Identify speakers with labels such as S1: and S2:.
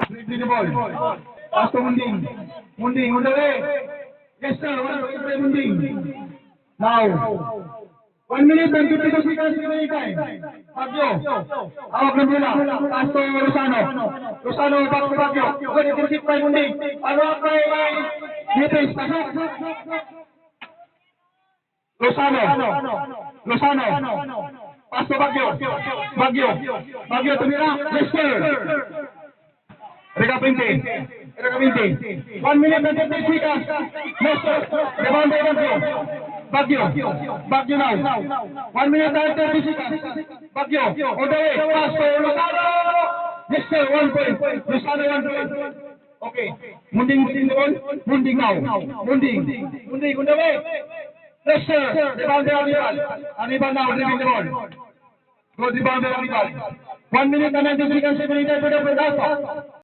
S1: Ready the ball. Pass to Munding. Munding, on the way. Yes, sir. Munding. Now, 1 minute and 52 seconds remaining time. Baguio. Awag ng bola. Pass to Rosano. Rosano, back to Baguio. Good, intercept by Munding. Awag by Nipis. Pasok. Rosano. Pass to Baguio tumira. Yes, sir. Rega 20. 1 minute and 50 seconds. Yes, sir. Rebound by Baguio now. 1 minute and 30 seconds. Baguio. On the way. Pass to Rosano. Yes, sir. 1 point. Rosano 1 point. Okay. Munding the ball. Munding now. Munding on the way. Yes, sir. Rebound by Anibal now. Dribbling the ball. Good rebound by Anibal. 1 minute and 90 seconds. 7 minutes to the